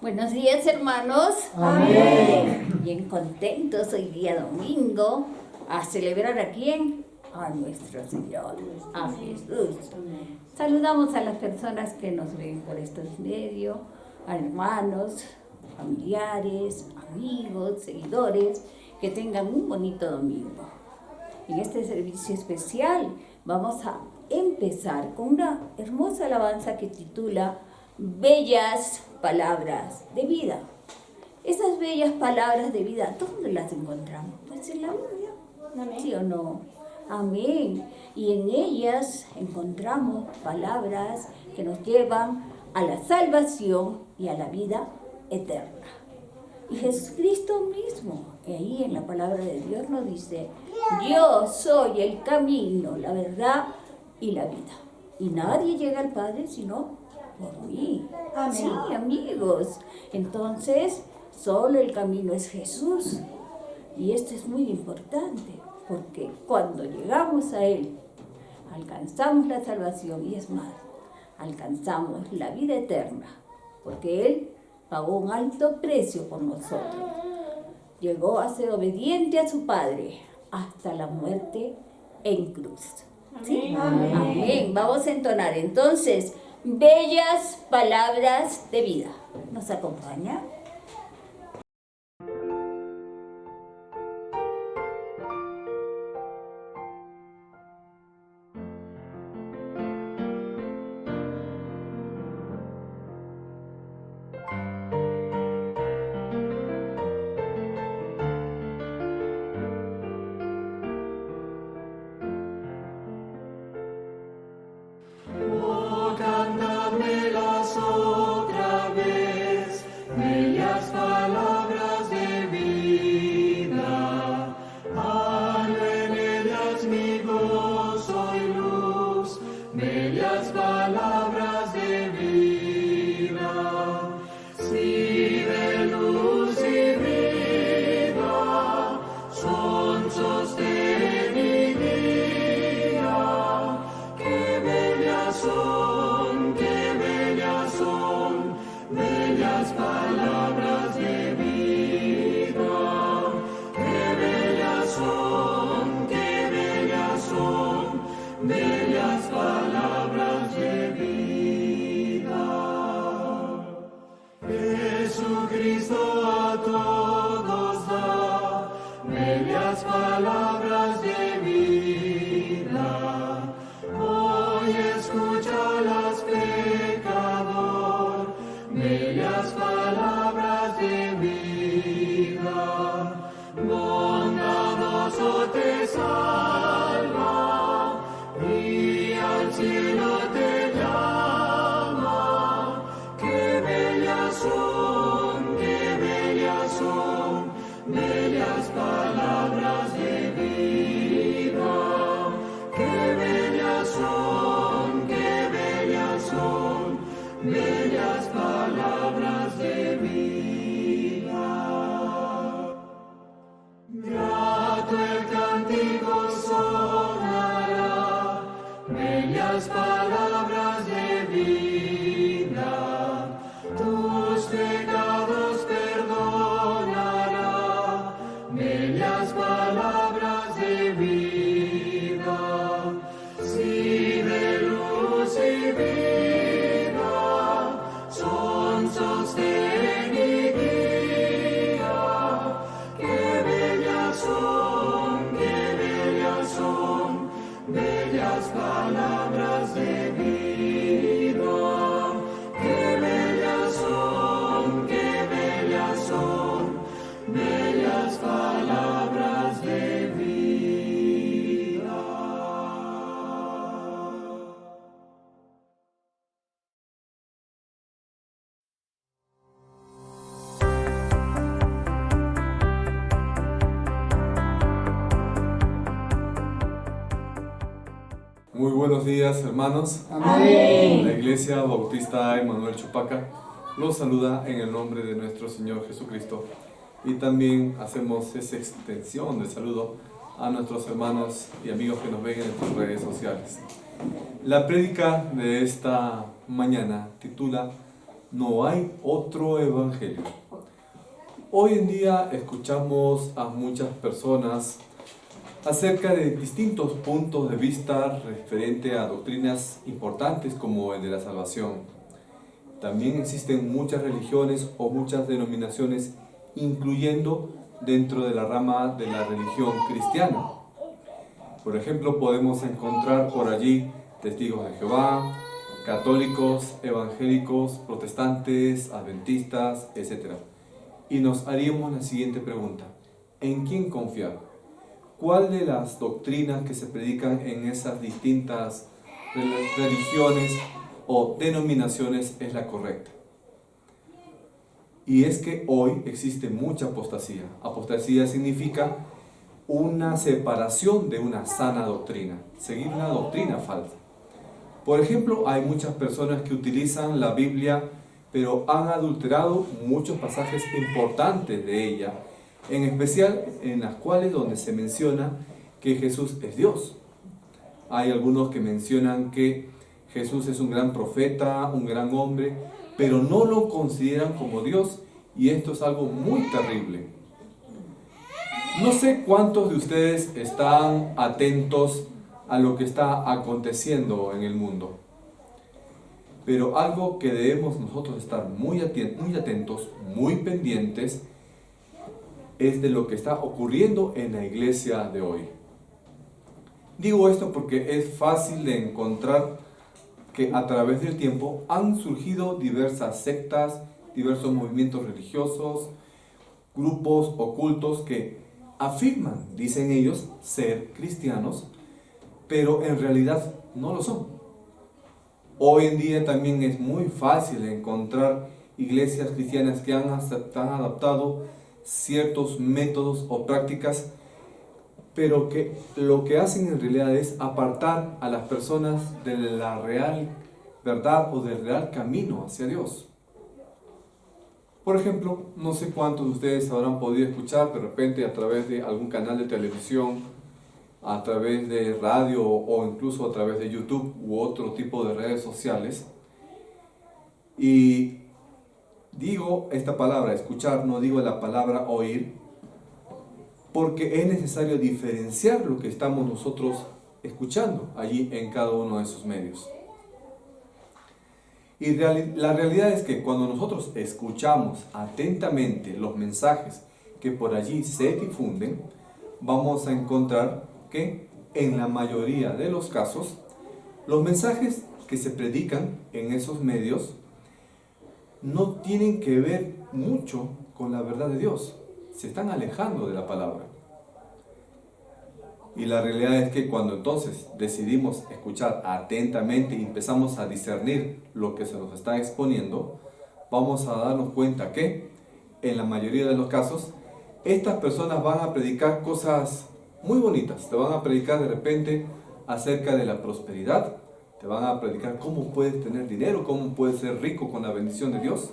Buenos días, hermanos. Amén. Bien contentos hoy día domingo a celebrar ¿a quién? A nuestro Señor, a Jesús. Saludamos a las personas que nos ven por estos medios, a hermanos, familiares, amigos, seguidores, que tengan un bonito domingo. En este servicio especial vamos a empezar con una hermosa alabanza que titula Bellas Palabras de Vida. Esas bellas palabras de vida, ¿dónde las encontramos? Pues en la Biblia, Amén. ¿sí o no? Amén. Y en ellas encontramos palabras que nos llevan a la salvación y a la vida eterna. Y Jesucristo mismo, ahí en la palabra de Dios nos dice, yo soy el camino, la verdad y la vida. Y nadie llega al Padre sino por mí. Amén. Sí, amigos. Entonces, solo el camino es Jesús. Y esto es muy importante, porque cuando llegamos a Él, alcanzamos la salvación y es más, alcanzamos la vida eterna, porque Él pagó un alto precio por nosotros. Llegó a ser obediente a su Padre hasta la muerte en cruz. ¿Sí? Amén. Amén. Vamos a entonar entonces, bellas palabras de vida. ¿Nos acompaña? Oh, cántamelas otra vez, bellas palabras de vida. Hallo en ellas mi gozo y luz, bellas palabras de vida. Sí, de luz y vida, son sostén y guía. Qué bellas son, bellas palabras de vida. Qué bellas son, bellas palabras de vida. Jesucristo a todos da bellas palabras de vida. Hoy escúchalas, pecador, bellas palabras de vida. Bondadoso te salva y al cielo te llama. Qué bellas son, bellas palabras de vida. Qué bellas son, bellas palabras de vida. Grato el cántico sonará, bellas palabras de vida. Tus pecados perdonará, bellas palabras de vida. Sí, de luz y vida, son sostén y guía. Qué bellas son, bellas palabras de vida. Qué bellas son, bellas palabras de vida. Muy buenos días, hermanos. Amén. La Iglesia Bautista Emmanuel Chupaca los saluda en el nombre de nuestro Señor Jesucristo. Y también hacemos esa extensión de saludo a nuestros hermanos y amigos que nos ven en nuestras redes sociales. La prédica de esta mañana titula no hay otro evangelio. Hoy en día escuchamos a muchas personas acerca de distintos puntos de vista referente a doctrinas importantes como el de la salvación. También existen muchas religiones o muchas denominaciones, incluyendo dentro de la rama de la religión cristiana. Por ejemplo, podemos encontrar por allí testigos de Jehová, católicos, evangélicos, protestantes, adventistas, etc. Y nos haríamos la siguiente pregunta: ¿en quién confiar? ¿Cuál de las doctrinas que se predican en esas distintas religiones o denominaciones es la correcta? Y es que hoy existe mucha apostasía. Apostasía significa una separación de una sana doctrina, seguir una doctrina falsa. Por ejemplo, hay muchas personas que utilizan la Biblia, pero han adulterado muchos pasajes importantes de ella, en especial en las cuales donde se menciona que Jesús es Dios. Hay algunos que mencionan que Jesús es un gran profeta, un gran hombre, pero no lo consideran como Dios, y esto es algo muy terrible. No sé cuántos de ustedes están atentos a lo que está aconteciendo en el mundo, pero algo que debemos nosotros estar muy atentos, muy pendientes, es de lo que está ocurriendo en la iglesia de hoy. Digo esto porque es fácil de encontrar que a través del tiempo han surgido diversas sectas, diversos movimientos religiosos, grupos ocultos que afirman, dicen ellos, ser cristianos, pero en realidad no lo son. Hoy en día también es muy fácil encontrar iglesias cristianas que han adaptado ciertos métodos o prácticas, pero que lo que hacen en realidad es apartar a las personas de la real verdad o del real camino hacia Dios. Por ejemplo, no sé cuántos de ustedes habrán podido escuchar de repente a través de algún canal de televisión, a través de radio o incluso a través de YouTube u otro tipo de redes sociales. Y digo esta palabra escuchar, no digo la palabra oír, porque es necesario diferenciar lo que estamos nosotros escuchando allí en cada uno de esos medios. Y la realidad es que cuando nosotros escuchamos atentamente los mensajes que por allí se difunden, vamos a encontrar que en la mayoría de los casos, los mensajes que se predican en esos medios no tienen que ver mucho con la verdad de Dios. Se están alejando de la palabra. Y la realidad es que cuando entonces decidimos escuchar atentamente y empezamos a discernir lo que se nos está exponiendo, vamos a darnos cuenta que en la mayoría de los casos estas personas van a predicar cosas muy bonitas. Te van a predicar de repente acerca de la prosperidad, te van a predicar cómo puedes tener dinero, cómo puedes ser rico con la bendición de Dios,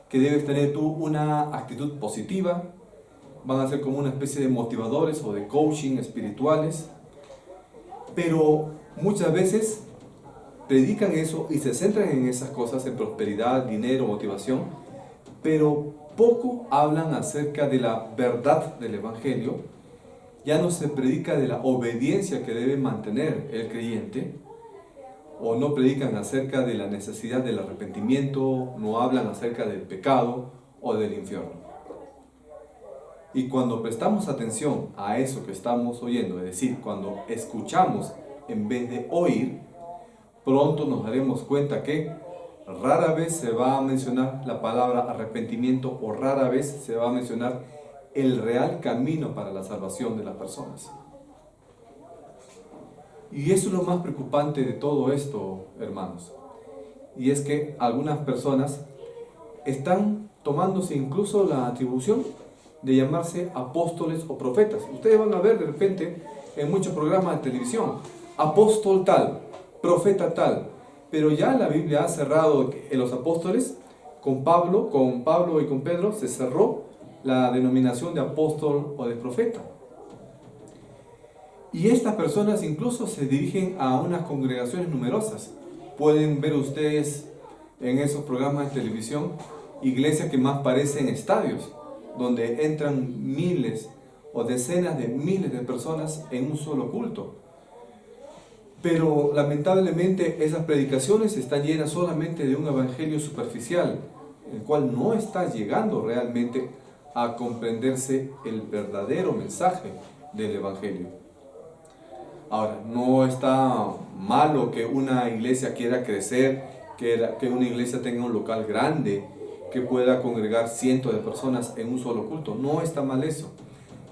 que debes tener tú una actitud positiva. Van a ser como una especie de motivadores o de coaching espirituales, pero muchas veces predican eso y se centran en esas cosas, en prosperidad, dinero, motivación, pero poco hablan acerca de la verdad del Evangelio. Ya no se predica de la obediencia que debe mantener el creyente, o no predican acerca de la necesidad del arrepentimiento, no hablan acerca del pecado o del infierno. Y cuando prestamos atención a eso que estamos oyendo, es decir, cuando escuchamos en vez de oír, pronto nos daremos cuenta que rara vez se va a mencionar la palabra arrepentimiento o rara vez se va a mencionar el real camino para la salvación de las personas. Y eso es lo más preocupante de todo esto, hermanos. Y es que algunas personas están tomándose incluso la atribución de llamarse apóstoles o profetas. Ustedes van a ver de repente en muchos programas de televisión, apóstol tal, profeta tal, pero ya la Biblia ha cerrado en los apóstoles, con Pablo y con Pedro se cerró la denominación de apóstol o de profeta. Y estas personas incluso se dirigen a unas congregaciones numerosas. Pueden ver ustedes en esos programas de televisión iglesias que más parecen estadios, donde entran miles o decenas de miles de personas en un solo culto. Pero lamentablemente esas predicaciones están llenas solamente de un evangelio superficial, el cual no está llegando realmente a comprenderse el verdadero mensaje del evangelio. Ahora, no está malo que una iglesia quiera crecer, que una iglesia tenga un local grande, que pueda congregar cientos de personas en un solo culto. No está mal eso.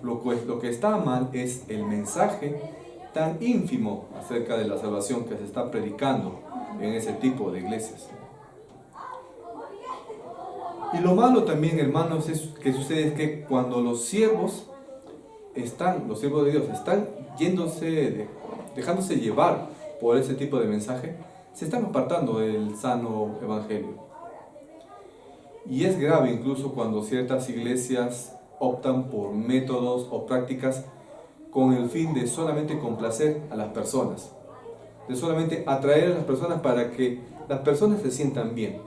Lo que está mal es el mensaje tan ínfimo acerca de la salvación que se está predicando en ese tipo de iglesias. Y lo malo también, hermanos, que sucede es que cuando los siervos de Dios están dejándose llevar por ese tipo de mensaje, se están apartando del sano evangelio. Y es grave incluso cuando ciertas iglesias optan por métodos o prácticas con el fin de solamente complacer a las personas, de solamente atraer a las personas para que las personas se sientan bien,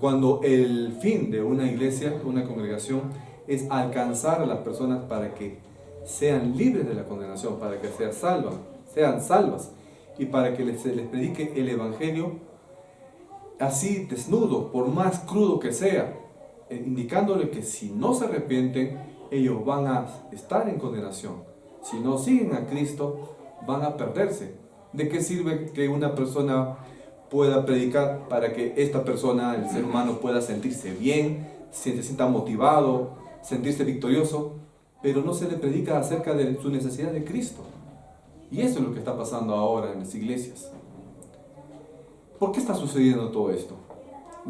cuando el fin de una iglesia, de una congregación, es alcanzar a las personas para que sean libres de la condenación, para que sean salvas y para que se les predique el evangelio así desnudo, por más crudo que sea, indicándole que si no se arrepienten, ellos van a estar en condenación. Si no siguen a Cristo, van a perderse. ¿De qué sirve que una persona pueda predicar para que esta persona, el ser humano, pueda sentirse bien, se sienta motivado, sentirse victorioso, pero no se le predica acerca de su necesidad de Cristo? Y eso es lo que está pasando ahora en las iglesias. ¿Por qué está sucediendo todo esto?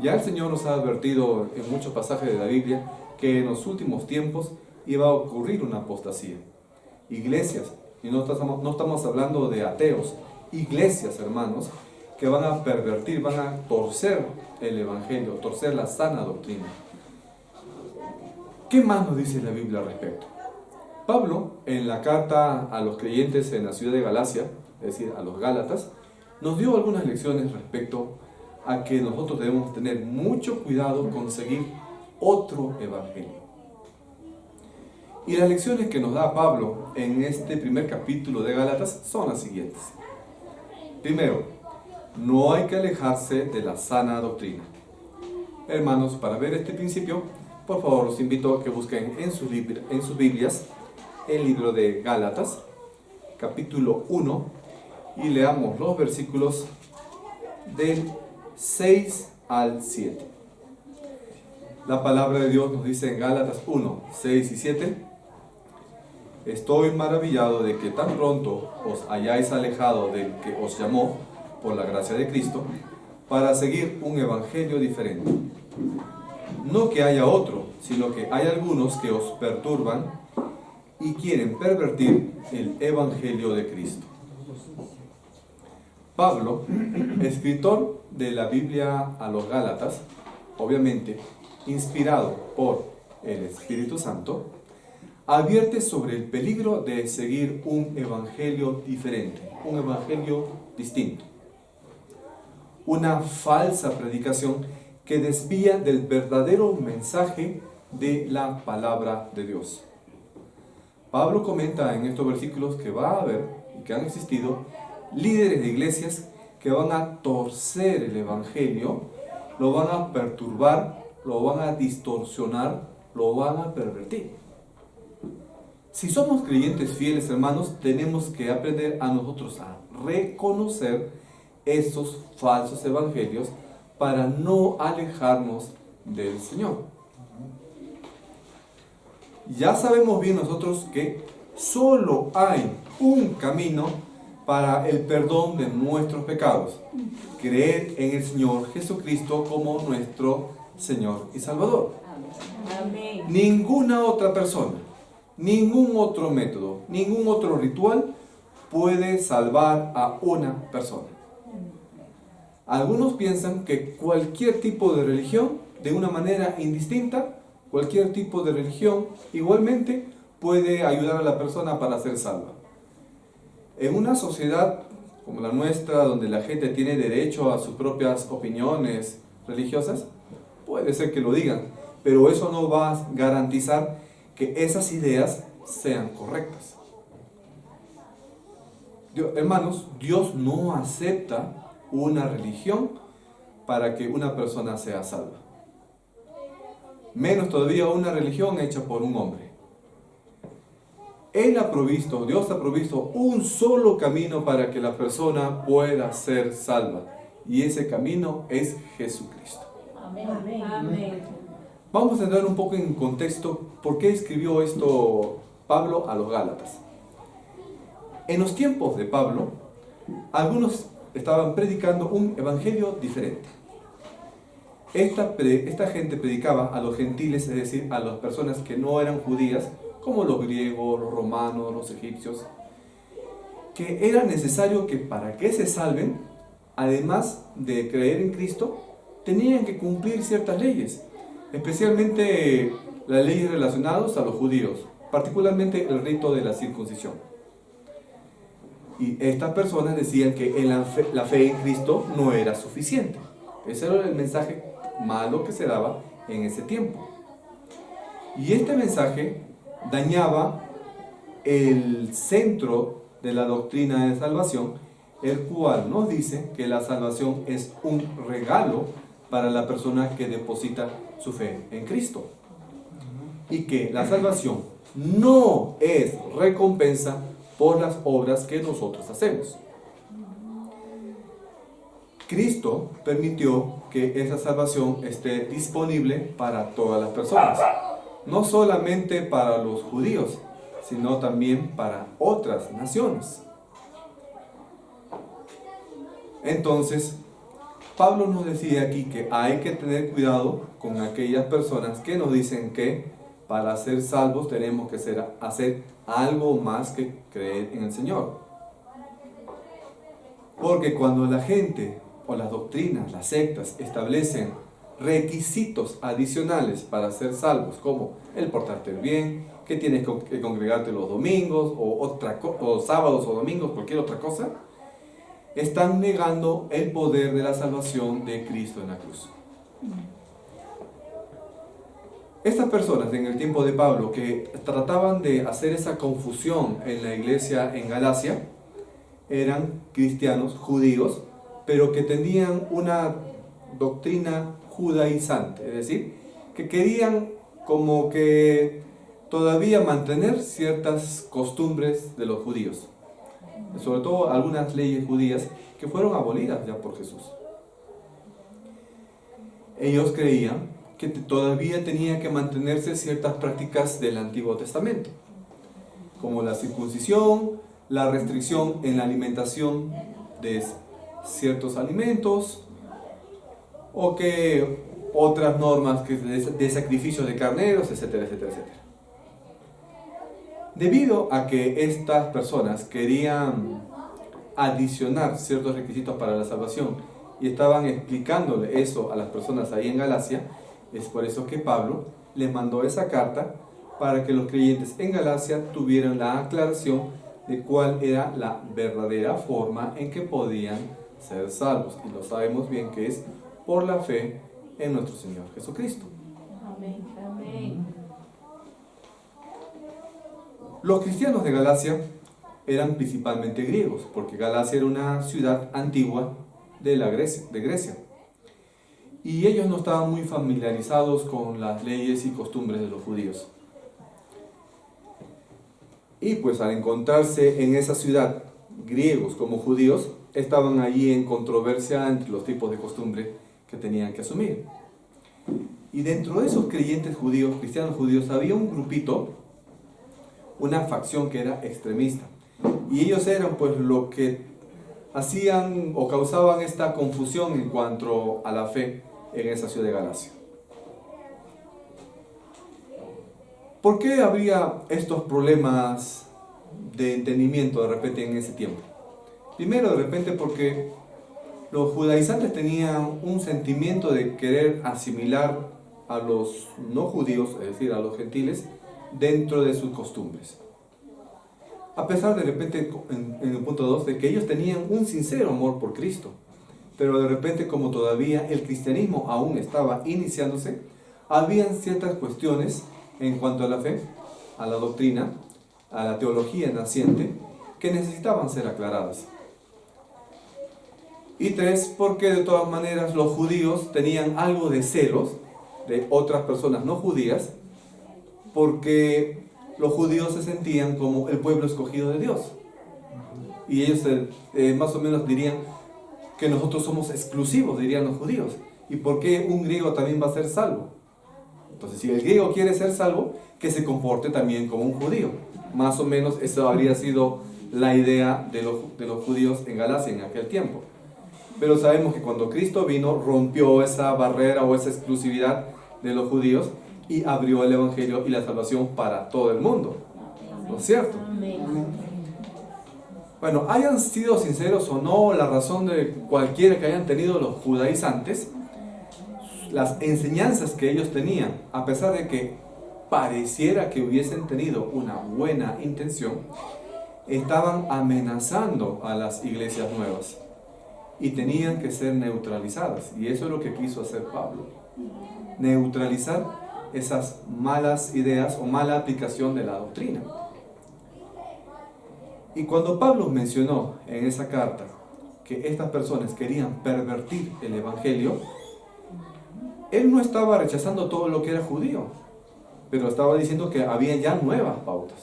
Ya el Señor nos ha advertido en muchos pasajes de la Biblia que en los últimos tiempos iba a ocurrir una apostasía. Iglesias, y no estamos hablando de ateos, iglesias, hermanos, que van a pervertir, van a torcer el evangelio, torcer la sana doctrina. ¿Qué más nos dice la Biblia al respecto? Pablo, en la carta a los creyentes en la ciudad de Galacia, es decir, a los Gálatas, nos dio algunas lecciones respecto a que nosotros debemos tener mucho cuidado con seguir otro evangelio. Y las lecciones que nos da Pablo en este primer capítulo de Gálatas son las siguientes. Primero, no hay que alejarse de la sana doctrina. Hermanos, para ver este principio, por favor, los invito a que busquen en sus Biblias el libro de Gálatas, capítulo 1, y leamos los versículos del 6 al 7. La palabra de Dios nos dice en Gálatas 1, 6 y 7: Estoy maravillado de que tan pronto os hayáis alejado del que os llamó por la gracia de Cristo para seguir un evangelio diferente. No que haya otro, sino que hay algunos que os perturban y quieren pervertir el evangelio de Cristo. Pablo, escritor de la Biblia a los Gálatas, obviamente inspirado por el Espíritu Santo, advierte sobre el peligro de seguir un evangelio diferente, un evangelio distinto. Una falsa predicación que desvía del verdadero mensaje de la palabra de Dios. Pablo comenta en estos versículos que va a haber y que han existido líderes de iglesias que van a torcer el evangelio, lo van a perturbar, lo van a distorsionar, lo van a pervertir. Si somos creyentes fieles, hermanos, tenemos que aprender a nosotros a reconocer esos falsos evangelios para no alejarnos del Señor. Ya sabemos bien nosotros que solo hay un camino para el perdón de nuestros pecados: creer en el Señor Jesucristo como nuestro Señor y Salvador. Amén. Ninguna otra persona, ningún otro método, ningún otro ritual puede salvar a una persona. Algunos piensan que cualquier tipo de religión, de una manera indistinta, cualquier tipo de religión igualmente puede ayudar a la persona para ser salva. En una sociedad como la nuestra, donde la gente tiene derecho a sus propias opiniones, religiosas, puede ser que lo digan, pero eso no va a garantizar que esas ideas sean correctas. Hermanos, Dios no acepta una religión para que una persona sea salva. Menos todavía una religión hecha por un hombre. Dios ha provisto un solo camino para que la persona pueda ser salva. Y ese camino es Jesucristo. Amén. Vamos a entrar un poco en contexto. ¿Por qué escribió esto Pablo a los Gálatas? En los tiempos de Pablo, algunos estaban predicando un evangelio diferente. Esta gente predicaba a los gentiles, es decir, a las personas que no eran judías, como los griegos, los romanos, los egipcios, que era necesario que para que se salven, además de creer en Cristo, tenían que cumplir ciertas leyes, especialmente las leyes relacionadas a los judíos, particularmente el rito de la circuncisión. Y estas personas decían que la fe en Cristo no era suficiente. Ese era el mensaje malo que se daba en ese tiempo. Y este mensaje dañaba el centro de la doctrina de salvación, el cual nos dice que la salvación es un regalo para la persona que deposita su fe en Cristo. Y que la salvación no es recompensa por las obras que nosotros hacemos. Cristo permitió que esa salvación esté disponible para todas las personas, no solamente para los judíos, sino también para otras naciones. Entonces, Pablo nos decía aquí que hay que tener cuidado con aquellas personas que nos dicen que para ser salvos tenemos que hacer algo más que creer en el Señor. Porque cuando la gente o las doctrinas, las sectas establecen requisitos adicionales para ser salvos, como el portarte bien, que tienes que congregarte los domingos o sábados o domingos, cualquier otra cosa, están negando el poder de la salvación de Cristo en la cruz. Estas personas en el tiempo de Pablo que trataban de hacer esa confusión en la iglesia en Galacia eran cristianos judíos, pero que tenían una doctrina judaizante, es decir, que querían como que todavía mantener ciertas costumbres de los judíos, sobre todo algunas leyes judías que fueron abolidas ya por Jesús. Ellos creían que todavía tenía que mantenerse ciertas prácticas del Antiguo Testamento, como la circuncisión, la restricción en la alimentación de ciertos alimentos, o que otras normas de sacrificios de carneros, etcétera, etcétera, etcétera. Debido a que estas personas querían adicionar ciertos requisitos para la salvación y estaban explicándole eso a las personas ahí en Galacia, es por eso que Pablo les mandó esa carta para que los creyentes en Galacia tuvieran la aclaración de cuál era la verdadera forma en que podían ser salvos. Y lo sabemos bien que es por la fe en nuestro Señor Jesucristo. Amén. Amén. Los cristianos de Galacia eran principalmente griegos, porque Galacia era una ciudad antigua de Grecia. Y ellos no estaban muy familiarizados con las leyes y costumbres de los judíos. Y pues al encontrarse en esa ciudad griegos como judíos, estaban allí en controversia entre los tipos de costumbre que tenían que asumir. Y dentro de esos creyentes judíos, cristianos judíos, había un grupito, una facción que era extremista. Y ellos eran pues lo que hacían o causaban esta confusión en cuanto a la fe en esa ciudad de Galacia. ¿Por qué habría estos problemas de entendimiento de repente en ese tiempo? Primero, de repente porque los judaizantes tenían un sentimiento de querer asimilar a los no judíos, es decir, a los gentiles, dentro de sus costumbres. A pesar de repente, en el punto 2, de que ellos tenían un sincero amor por Cristo pero de repente, como todavía el cristianismo aún estaba iniciándose, habían ciertas cuestiones en cuanto a la fe, a la doctrina, a la teología naciente, que necesitaban ser aclaradas. Y 3, porque de todas maneras los judíos tenían algo de celos de otras personas no judías, porque los judíos se sentían como el pueblo escogido de Dios. Y ellos más o menos dirían que nosotros somos exclusivos, dirían los judíos. ¿Y por qué un griego también va a ser salvo? Entonces, si el griego quiere ser salvo, que se comporte también como un judío. Más o menos eso habría sido la idea de los judíos en Galacia en aquel tiempo. Pero sabemos que cuando Cristo vino, rompió esa barrera o esa exclusividad de los judíos y abrió el evangelio y la salvación para todo el mundo. ¿No es cierto? Bueno, hayan sido sinceros o no, la razón de cualquiera que hayan tenido los judaizantes, las enseñanzas que ellos tenían, a pesar de que pareciera que hubiesen tenido una buena intención, estaban amenazando a las iglesias nuevas y tenían que ser neutralizadas. Y eso es lo que quiso hacer Pablo: neutralizar esas malas ideas o mala aplicación de la doctrina. Y cuando Pablo mencionó en esa carta que estas personas querían pervertir el evangelio, él no estaba rechazando todo lo que era judío, pero estaba diciendo que había ya nuevas pautas.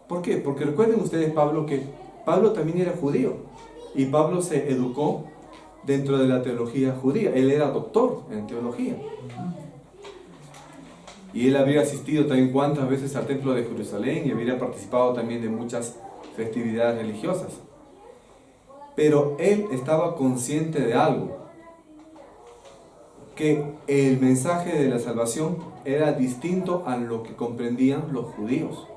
¿Por qué? Porque recuerden ustedes, que Pablo también era judío y Pablo se educó dentro de la teología judía. Él era doctor en teología. Y él había asistido también cuántas veces al templo de Jerusalén y había participado también de muchas festividades religiosas. Pero él estaba consciente de algo: que el mensaje de la salvación era distinto a lo que comprendían los judíos.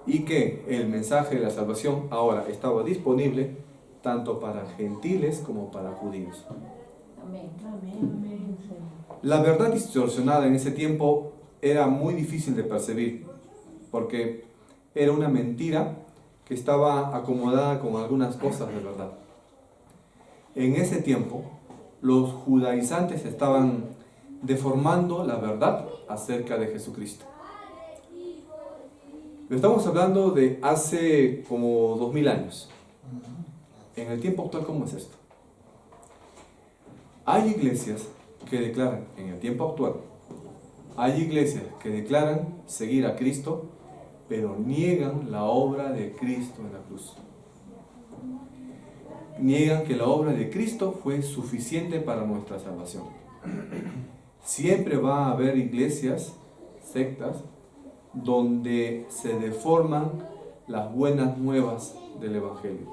Y que el mensaje de la salvación ahora estaba disponible tanto para gentiles como para judíos. Amén. La verdad distorsionada en ese tiempo era muy difícil de percibir, porque era una mentira que estaba acomodada con algunas cosas de verdad. En ese tiempo, los judaizantes estaban deformando la verdad acerca de Jesucristo. Estamos hablando de hace como 2000 años. En el tiempo actual, ¿cómo es esto? Hay iglesias que declaran, en el tiempo actual, hay iglesias que declaran seguir a Cristo, pero niegan la obra de Cristo en la cruz. Niegan que la obra de Cristo fue suficiente para nuestra salvación. Siempre va a haber iglesias, sectas, donde se deforman las buenas nuevas del Evangelio.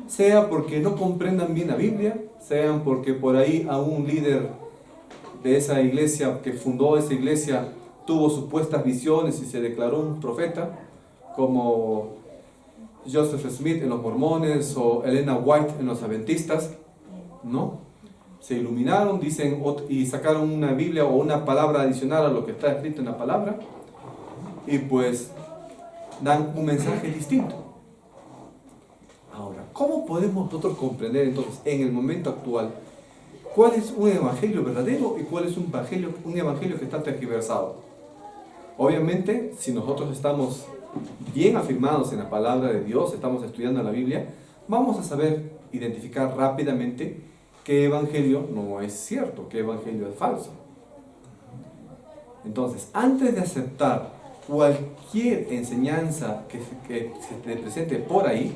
Sea porque no comprendan bien la Biblia, sean porque por ahí a un líder de esa iglesia que fundó esa iglesia tuvo supuestas visiones y se declaró un profeta, como Joseph Smith en los mormones o Elena White en los adventistas, ¿no? Se iluminaron, dicen, y sacaron una Biblia o una palabra adicional a lo que está escrito en la palabra, y pues dan un mensaje distinto. Ahora, ¿cómo podemos nosotros comprender entonces en el momento actual cuál es un evangelio verdadero y cuál es un evangelio que está tergiversado? Obviamente, si nosotros estamos bien afirmados en la palabra de Dios, estamos estudiando la Biblia, vamos a saber identificar rápidamente qué evangelio no es cierto, qué evangelio es falso. Entonces, antes de aceptar cualquier enseñanza que se te presente por ahí,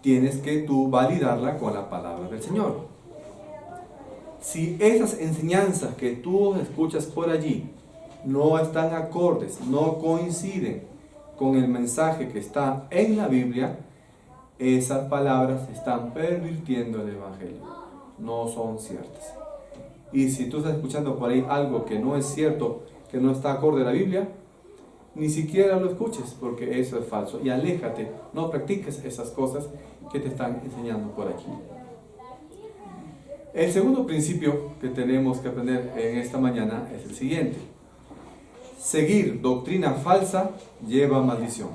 tienes que tú validarla con la palabra del Señor. Si esas enseñanzas que tú escuchas por allí no están acordes, no coinciden con el mensaje que está en la Biblia, esas palabras están pervirtiendo el evangelio, no son ciertas. Y si tú estás escuchando por ahí algo que no es cierto, que no está acorde a la Biblia, ni siquiera lo escuches, porque eso es falso, y aléjate, no practiques esas cosas que te están enseñando por aquí. El segundo principio que tenemos que aprender en esta mañana es el siguiente: seguir doctrina falsa lleva maldición.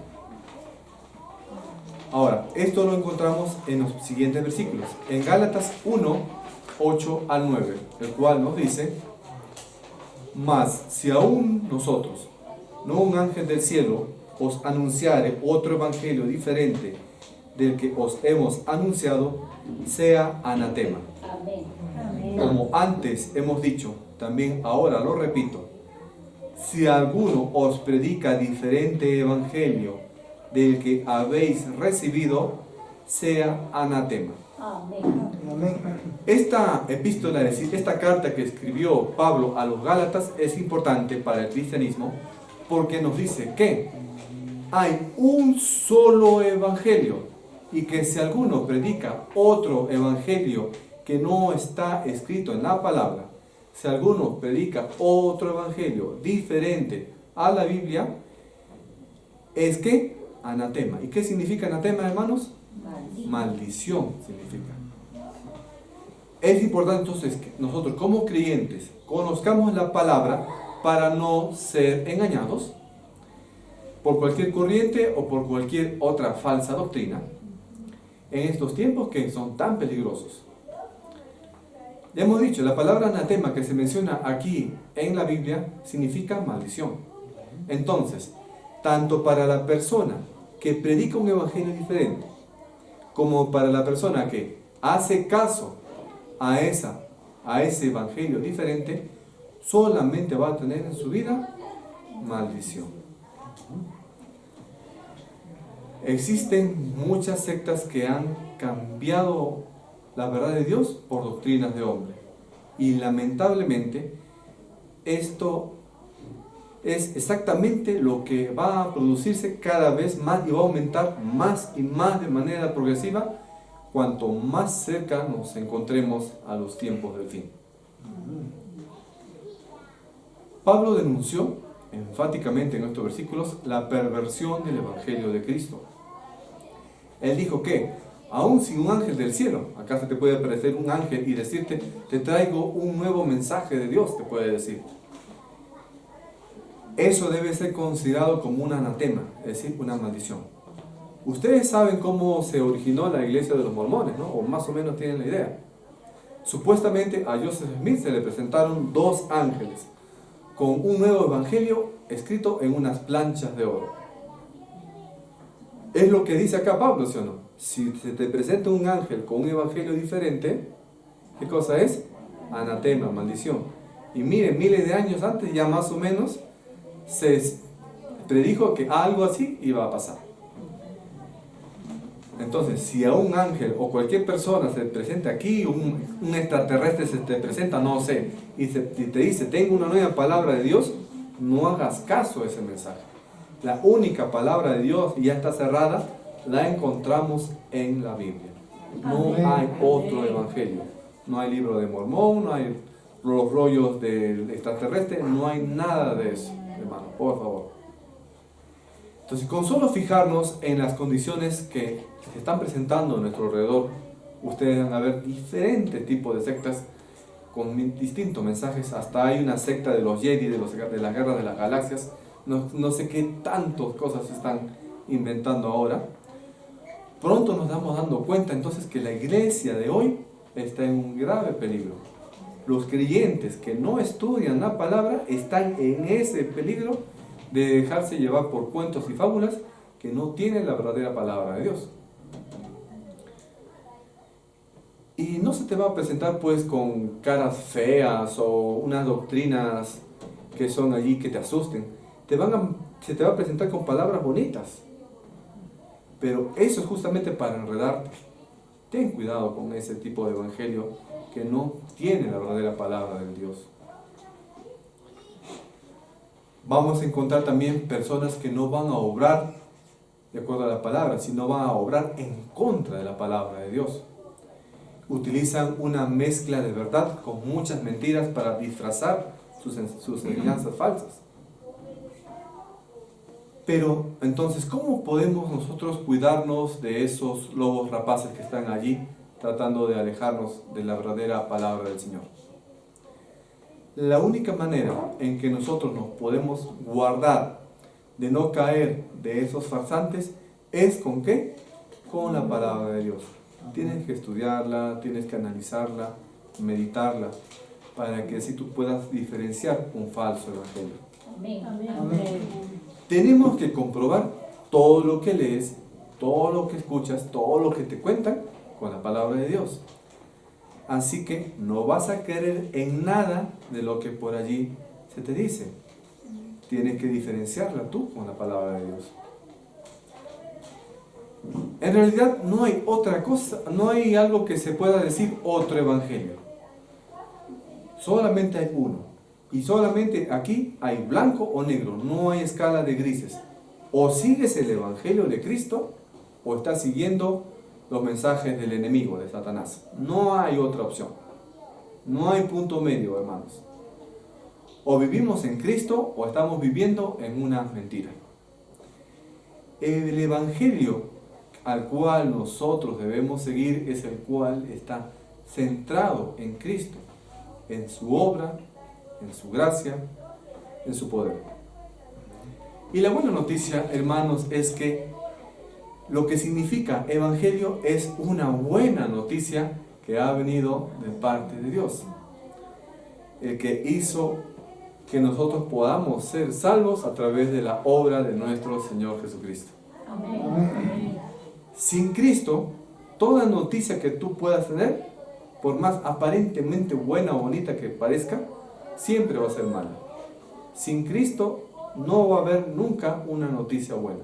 Ahora, esto lo encontramos en los siguientes versículos. En Gálatas 1, 8 al 9, el cual nos dice: mas si aún nosotros, no un ángel del cielo, os anunciare otro evangelio diferente del que os hemos anunciado, sea anatema. Amén. Como antes hemos dicho, también ahora lo repito: si alguno os predica diferente evangelio del que habéis recibido, sea anatema. Amén. Esta epístola, es decir, esta carta que escribió Pablo a los Gálatas, es importante para el cristianismo porque nos dice que hay un solo evangelio y que si alguno predica otro evangelio que no está escrito en la palabra, si alguno predica otro evangelio diferente a la Biblia, es que anatema. ¿Y qué significa anatema, hermanos? Maldición significa. Es importante entonces que nosotros como creyentes conozcamos la palabra para no ser engañados por cualquier corriente o por cualquier otra falsa doctrina en estos tiempos que son tan peligrosos. Ya hemos dicho, la palabra anatema que se menciona aquí en la Biblia significa maldición. Entonces, tanto para la persona que predica un evangelio diferente, como para la persona que hace caso a ese evangelio diferente, solamente va a tener en su vida maldición. Existen muchas sectas que han cambiado la verdad de Dios por doctrinas de hombre. Y lamentablemente, esto es exactamente lo que va a producirse cada vez más y va a aumentar más y más de manera progresiva cuanto más cerca nos encontremos a los tiempos del fin. Pablo denunció enfáticamente en estos versículos la perversión del Evangelio de Cristo. Él dijo que, aun sin un ángel del cielo, acá se te puede aparecer un ángel y decirte: te traigo un nuevo mensaje de Dios, te puede decir. Eso debe ser considerado como un anatema, es decir, una maldición. Ustedes saben cómo se originó la iglesia de los mormones, ¿no? O más o menos tienen la idea. Supuestamente a Joseph Smith se le presentaron dos ángeles con un nuevo evangelio escrito en unas planchas de oro. Es lo que dice acá Pablo, ¿sí o no? Si se te presenta un ángel con un evangelio diferente, ¿qué cosa es? Anatema, maldición. Y miren, miles de años antes ya más o menos se predijo que algo así iba a pasar. Entonces, si a un ángel o cualquier persona se presenta aquí, un extraterrestre se te presenta, no sé, y te dice: tengo una nueva palabra de Dios, no hagas caso a ese mensaje. La única palabra de Dios, y ya está cerrada, la encontramos en la Biblia. No hay otro evangelio. No hay libro de Mormón, no hay los rollos del extraterrestre, no hay nada de eso, hermano, por favor. Entonces, con solo fijarnos en las condiciones que se están presentando a nuestro alrededor, ustedes van a ver diferentes tipos de sectas con distintos mensajes. Hasta hay una secta de los Jedi, de la guerra de las galaxias. No sé qué tantas cosas se están inventando ahora. Pronto nos estamos dando cuenta entonces que la iglesia de hoy está en un grave peligro. Los creyentes que no estudian la palabra están en ese peligro de dejarse llevar por cuentos y fábulas que no tienen la verdadera palabra de Dios. Y no se te va a presentar pues con caras feas o unas doctrinas que son allí que te asusten. Se te va a presentar con palabras bonitas. Pero eso es justamente para enredarte. Ten cuidado con ese tipo de evangelio que no tiene la verdadera palabra de Dios. Vamos a encontrar también personas que no van a obrar de acuerdo a la palabra, sino van a obrar en contra de la palabra de Dios. Utilizan una mezcla de verdad con muchas mentiras para disfrazar sus enseñanzas falsas. Pero entonces, ¿cómo podemos nosotros cuidarnos de esos lobos rapaces que están allí tratando de alejarnos de la verdadera palabra del Señor? La única manera en que nosotros nos podemos guardar de no caer de esos farsantes es ¿con qué? con la palabra de Dios. Tienes que estudiarla, tienes que analizarla, meditarla, para que así tú puedas diferenciar un falso evangelio. Amén. Amén. Tenemos que comprobar todo lo que lees, todo lo que escuchas, todo lo que te cuentan con la palabra de Dios. Así que no vas a creer en nada de lo que por allí se te dice. Tienes que diferenciarla tú con la palabra de Dios. En realidad no hay otra cosa, no hay algo que se pueda decir otro evangelio. Solamente hay uno. Y solamente aquí hay blanco o negro, no hay escala de grises. O sigues el evangelio de Cristo o estás siguiendo los mensajes del enemigo, de Satanás. No hay otra opción. No hay punto medio, hermanos. O vivimos en Cristo o estamos viviendo en una mentira. El evangelio al cual nosotros debemos seguir es el cual está centrado en Cristo, en su obra, en su gracia, en su poder. Y la buena noticia, hermanos, es que lo que significa evangelio es una buena noticia que ha venido de parte de Dios. El que hizo que nosotros podamos ser salvos a través de la obra de nuestro Señor Jesucristo. Amén. Sin Cristo, toda noticia que tú puedas tener, por más aparentemente buena o bonita que parezca, siempre va a ser mala. Sin Cristo no va a haber nunca una noticia buena.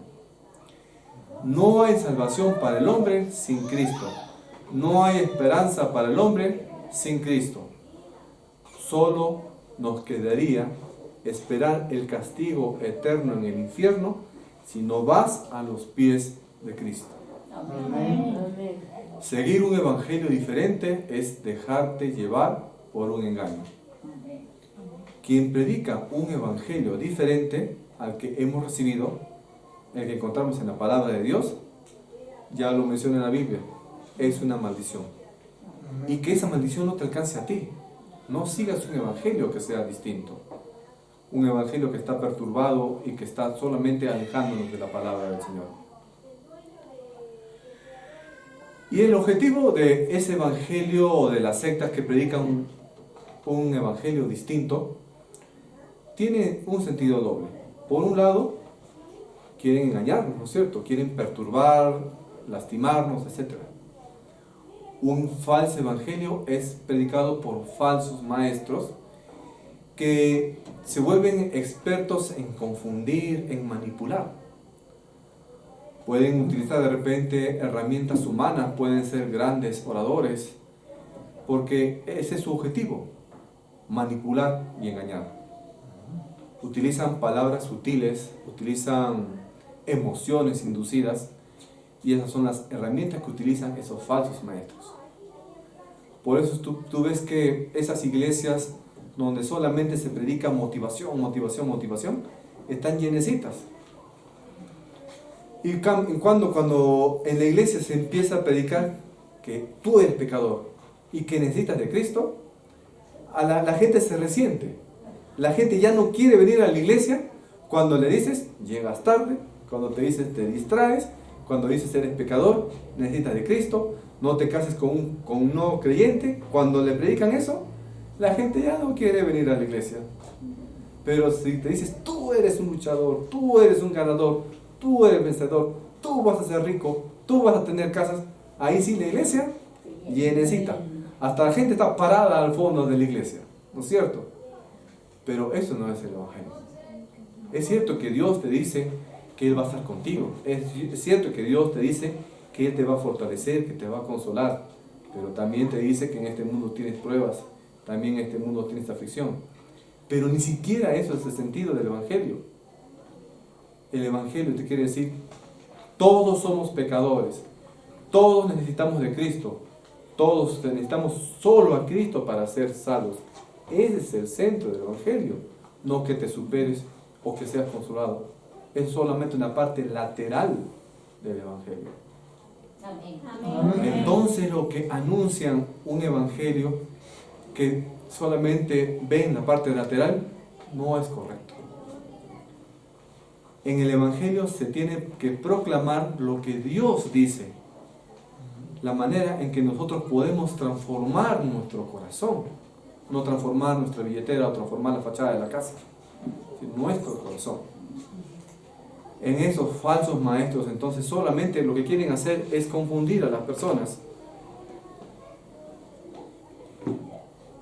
No hay salvación para el hombre sin Cristo. No hay esperanza para el hombre sin Cristo. Solo nos quedaría esperar el castigo eterno en el infierno si no vas a los pies de Cristo. Amén. Seguir un evangelio diferente es dejarte llevar por un engaño. Quien predica un evangelio diferente al que hemos recibido, el que encontramos en la palabra de Dios, ya lo menciona en la Biblia, es una maldición. Y que esa maldición no te alcance a ti. No sigas un evangelio que sea distinto. Un evangelio que está perturbado y que está solamente alejándonos de la palabra del Señor. Y el objetivo de ese evangelio o de las sectas que predican un evangelio distinto tiene un sentido doble. Por un lado, quieren engañarnos, ¿no es cierto? Quieren perturbar, lastimarnos, etc. Un falso evangelio es predicado por falsos maestros que se vuelven expertos en confundir, en manipular. Pueden utilizar de repente herramientas humanas, pueden ser grandes oradores, porque ese es su objetivo, manipular y engañar. Utilizan palabras sutiles, utilizan emociones inducidas, y esas son las herramientas que utilizan esos falsos maestros. Por eso tú ves que esas iglesias donde solamente se predica motivación, están llenecitas. Y cuando en la iglesia se empieza a predicar que tú eres pecador y que necesitas de Cristo, la gente se resiente. La gente ya no quiere venir a la iglesia cuando le dices, llegas tarde, cuando te dices, te distraes, cuando dices, eres pecador, necesitas de Cristo, no te cases con un no creyente. Cuando le predican eso, la gente ya no quiere venir a la iglesia. Pero si te dices, tú eres un luchador, tú eres un ganador, tú eres vencedor, tú vas a ser rico, tú vas a tener casas, ahí sí la iglesia llenecita. Hasta la gente está parada al fondo de la iglesia, ¿no es cierto? Pero eso no es el evangelio. Es cierto que Dios te dice que Él va a estar contigo. Es cierto que Dios te dice que Él te va a fortalecer, que te va a consolar. Pero también te dice que en este mundo tienes pruebas, también en este mundo tienes aflicción. Pero ni siquiera eso es el sentido del evangelio. El evangelio te quiere decir, todos somos pecadores, todos necesitamos de Cristo, todos necesitamos solo a Cristo para ser salvos. Ese es el centro del evangelio, no que te superes o que seas consolado. Es solamente una parte lateral del evangelio. Amén. Entonces lo que anuncian un evangelio que solamente ven la parte lateral no es correcto. En el evangelio se tiene que proclamar lo que Dios dice, la manera en que nosotros podemos transformar nuestro corazón. No transformar nuestra billetera o transformar la fachada de la casa, sino nuestro corazón. En esos falsos maestros, entonces, solamente lo que quieren hacer es confundir a las personas.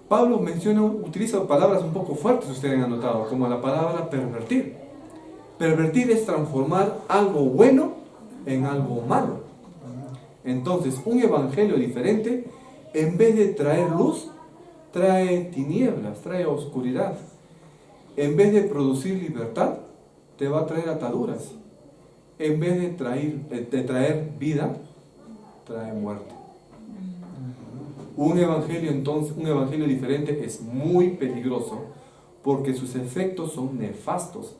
Pablo utiliza palabras un poco fuertes, ustedes han notado, como la palabra pervertir. Pervertir es transformar algo bueno en algo malo. Entonces, un evangelio diferente, en vez de traer luz, trae tinieblas, trae oscuridad. En vez de producir libertad, te va a traer ataduras. En vez de traer vida, trae muerte. Un evangelio diferente es muy peligroso porque sus efectos son nefastos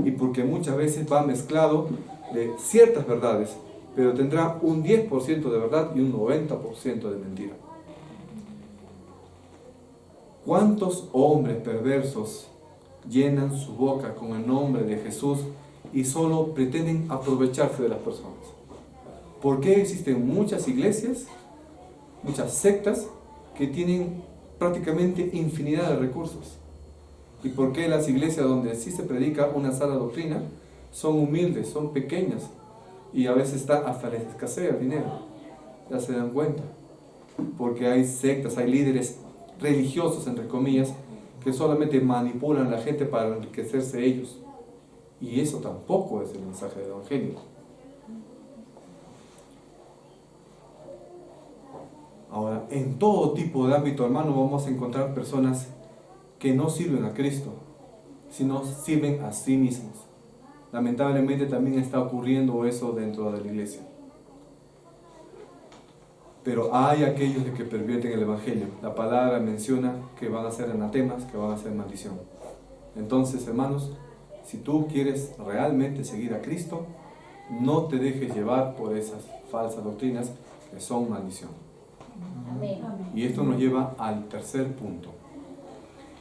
y porque muchas veces va mezclado de ciertas verdades, pero tendrá un 10% de verdad y un 90% de mentira. ¿Cuántos hombres perversos llenan su boca con el nombre de Jesús y solo pretenden aprovecharse de las personas? ¿Por qué existen muchas iglesias, muchas sectas que tienen prácticamente infinidad de recursos? ¿Y por qué las iglesias donde sí se predica una sana doctrina son humildes, son pequeñas y a veces hasta les escasea el dinero? Ya se dan cuenta. Porque hay sectas, hay líderes religiosos, entre comillas, que solamente manipulan a la gente para enriquecerse ellos. Y eso tampoco es el mensaje del Evangelio. Ahora, en todo tipo de ámbito, hermano, vamos a encontrar personas que no sirven a Cristo, sino sirven a sí mismos. Lamentablemente también está ocurriendo eso dentro de la iglesia. Pero hay aquellos que pervierten el Evangelio. La palabra menciona que van a ser anatemas, que van a ser maldición. Entonces, hermanos, si tú quieres realmente seguir a Cristo, no te dejes llevar por esas falsas doctrinas que son maldición. Amén. Y esto nos lleva al tercer punto.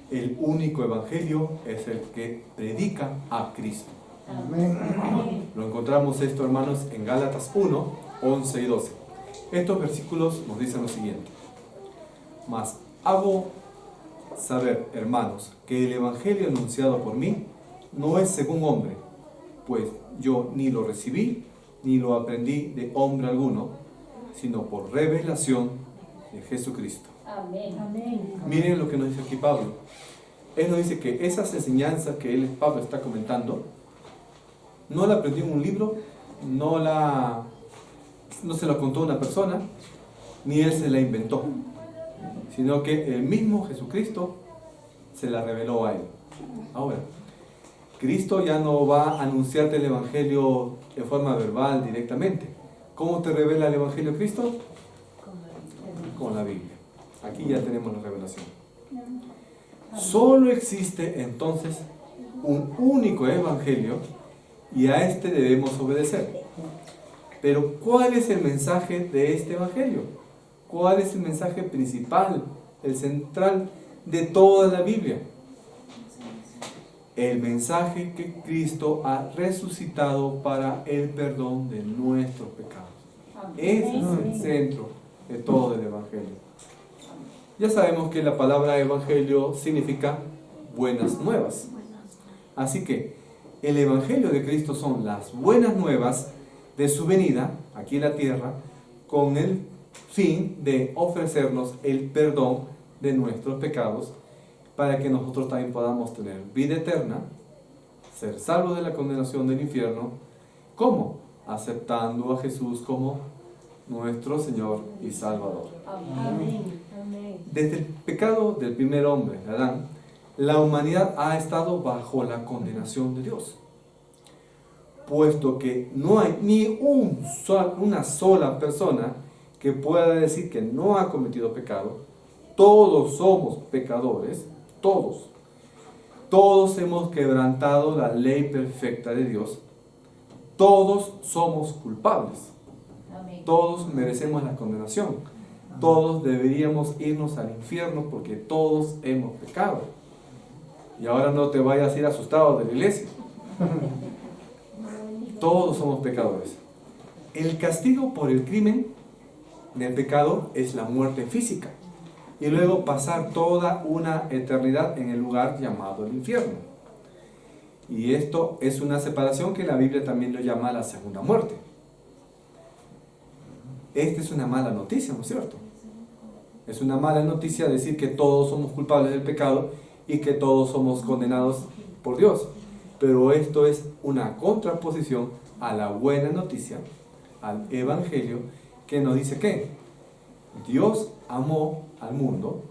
El único evangelio es el que predica a Cristo. Amén. Lo encontramos esto, hermanos, en Gálatas 1, 11 y 12. Estos versículos nos dicen lo siguiente: mas hago saber, hermanos, que el evangelio anunciado por mí no es según hombre, pues yo ni lo recibí ni lo aprendí de hombre alguno, sino por revelación de Jesucristo. Amén. Miren lo que nos dice aquí Pablo. Él nos dice que esas enseñanzas que Pablo está comentando, no la aprendió en un libro, no se la contó una persona, ni él se la inventó, sino que el mismo Jesucristo se la reveló a él. Ahora, Cristo ya no va a anunciarte el Evangelio en forma verbal directamente. ¿Cómo te revela el Evangelio Cristo? Con la Biblia. Aquí ya tenemos la revelación. Solo existe entonces un único Evangelio y a este debemos obedecer. Pero ¿cuál es el mensaje de este Evangelio? ¿Cuál es el mensaje principal, el central de toda la Biblia? El mensaje que Cristo ha resucitado para el perdón de nuestros pecados. Ese es el centro de todo el Evangelio. Ya sabemos que la palabra Evangelio significa buenas nuevas. Así que el Evangelio de Cristo son las buenas nuevas de su venida aquí en la tierra, con el fin de ofrecernos el perdón de nuestros pecados, para que nosotros también podamos tener vida eterna, ser salvos de la condenación del infierno. ¿Cómo? Aceptando a Jesús como nuestro Señor y Salvador. Amén. Desde el pecado del primer hombre, Adán, la humanidad ha estado bajo la condenación de Dios, puesto que no hay ni una sola persona que pueda decir que no ha cometido pecado. Todos somos pecadores, todos hemos quebrantado la ley perfecta de Dios, todos somos culpables, todos merecemos la condenación, todos deberíamos irnos al infierno porque todos hemos pecado. Y ahora no te vayas a ir asustado de la iglesia. Todos somos pecadores. El castigo por el crimen del pecado es la muerte física y luego pasar toda una eternidad en el lugar llamado el infierno. Y esto es una separación que la Biblia también lo llama la segunda muerte. Esta es una mala noticia, ¿no es cierto? Es una mala noticia decir que todos somos culpables del pecado y que todos somos condenados por Dios. Pero esto es una contraposición a la buena noticia, al Evangelio, que nos dice que Dios amó al mundo,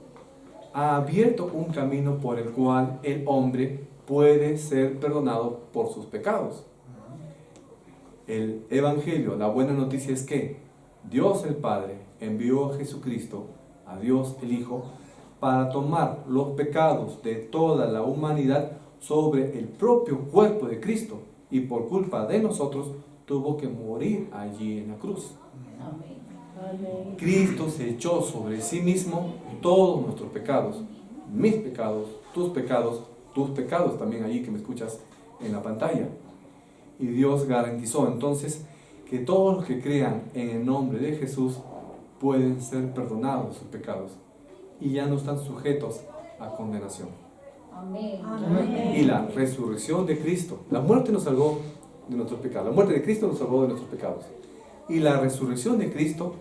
ha abierto un camino por el cual el hombre puede ser perdonado por sus pecados. El Evangelio, la buena noticia es que Dios el Padre envió a Jesucristo, a Dios el Hijo, para tomar los pecados de toda la humanidad sobre el propio cuerpo de Cristo, y por culpa de nosotros tuvo que morir allí en la cruz. Cristo se echó sobre sí mismo todos nuestros pecados, mis pecados, tus pecados también allí que me escuchas en la pantalla. Y Dios garantizó entonces que todos los que crean en el nombre de Jesús pueden ser perdonados de sus pecados y ya no están sujetos a condenación. Amén. Y la resurrección de Cristo, la muerte nos salvó de nuestros pecados, la muerte de Cristo nos salvó de nuestros pecados. Y la resurrección de Cristo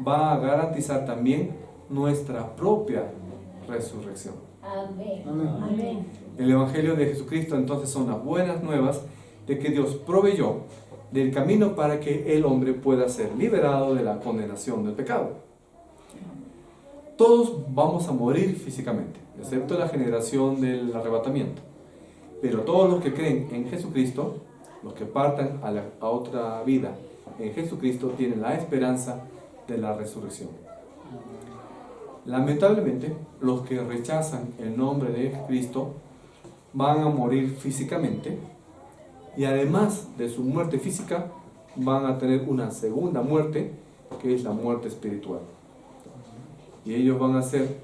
va a garantizar también nuestra propia resurrección. Amén. Amén. El Evangelio de Jesucristo entonces son las buenas nuevas de que Dios proveyó del camino para que el hombre pueda ser liberado de la condenación del pecado. Todos vamos a morir físicamente, excepto la generación del arrebatamiento. Pero todos los que creen en Jesucristo, los que partan a otra vida en Jesucristo, tienen la esperanza de la resurrección. Lamentablemente, los que rechazan el nombre de Cristo van a morir físicamente y además de su muerte física van a tener una segunda muerte, que es la muerte espiritual. Y ellos van a ser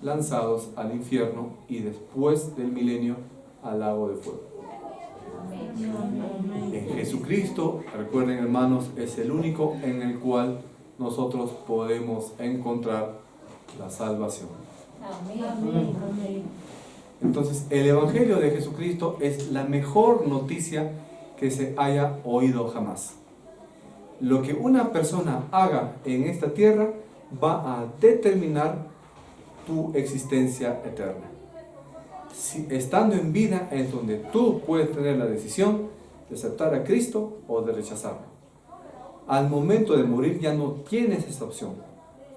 lanzados al infierno y después del milenio al lago de fuego. En Jesucristo, recuerden hermanos, es el único en el cual nosotros podemos encontrar la salvación. Amén. Entonces, el Evangelio de Jesucristo es la mejor noticia que se haya oído jamás. Lo que una persona haga en esta tierra va a determinar tu existencia eterna. Si, estando en vida es donde tú puedes tener la decisión de aceptar a Cristo o de rechazarlo. Al momento de morir ya no tienes esa opción.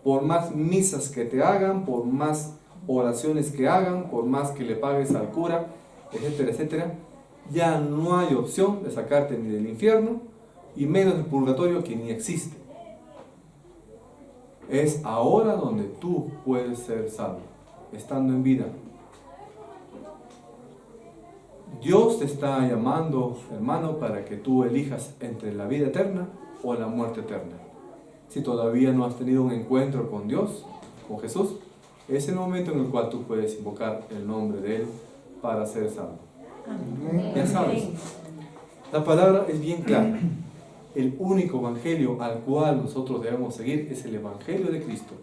Por más misas que te hagan, por más oraciones que hagan, por más que le pagues al cura, etcétera, etcétera, ya no hay opción de sacarte ni del infierno y menos del purgatorio, que ni existe. Es ahora donde tú puedes ser salvo, estando en vida. Dios te está llamando, hermano, para que tú elijas entre la vida eterna o la muerte eterna. Si todavía no has tenido un encuentro con Dios, con Jesús, es el momento en el cual tú puedes invocar el nombre de Él para ser salvo. Ya sabes, la palabra es bien clara. El único evangelio al cual nosotros debemos seguir es el Evangelio de Cristo,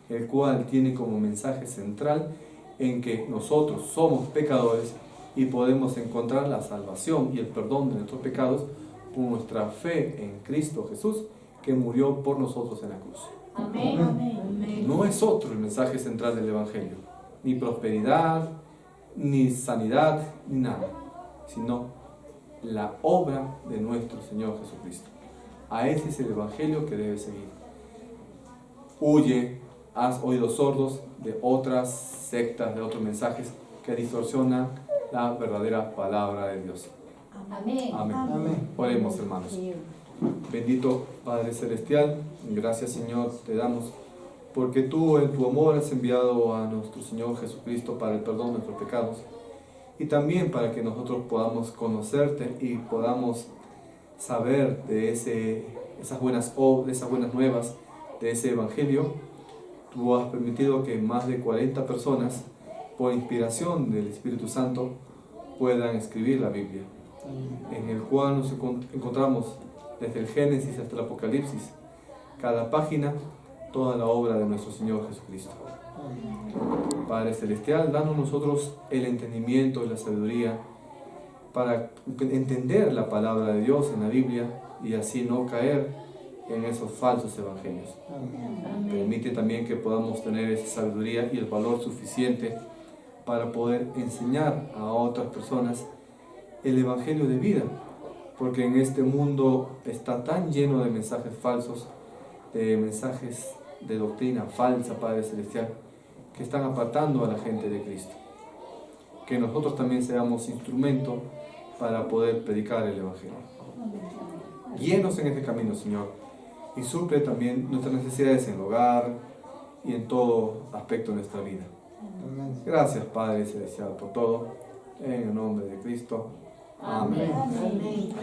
el cual tiene como mensaje central en que nosotros somos pecadores y podemos encontrar la salvación y el perdón de nuestros pecados con nuestra fe en Cristo Jesús, que murió por nosotros en la cruz. Amén. No es otro el mensaje central del Evangelio, ni prosperidad, ni sanidad, ni nada, sino la obra de nuestro Señor Jesucristo. A ese es el Evangelio que debes seguir. Huye, haz oídos sordos de otras sectas, de otros mensajes que distorsionan la verdadera palabra de Dios. Amén. Amén. Oremos, hermanos. Bendito Padre Celestial, gracias Señor te damos, porque tú en tu amor has enviado a nuestro Señor Jesucristo para el perdón de nuestros pecados y también para que nosotros podamos conocerte y podamos saber de esas buenas nuevas, de ese Evangelio. Tú has permitido que más de 40 personas, por inspiración del Espíritu Santo, puedan escribir la Biblia, en el cual nos encontramos desde el Génesis hasta el Apocalipsis. Cada página toda la obra de nuestro Señor Jesucristo. Padre Celestial, danos nosotros el entendimiento y la sabiduría para entender la palabra de Dios en la Biblia y así no caer en esos falsos evangelios. Permite también que podamos tener esa sabiduría y el valor suficiente para poder enseñar a otras personas el evangelio de vida, porque en este mundo está tan lleno de mensajes falsos, de mensajes de doctrina falsa, Padre Celestial, que están apartando a la gente de Cristo. Que nosotros también seamos instrumento para poder predicar el evangelio. Guíenos en este camino, Señor, y suple también nuestras necesidades en el hogar y en todo aspecto de nuestra vida. Gracias, Padre Celestial, por todo. En el nombre de Cristo. Amén. Amén.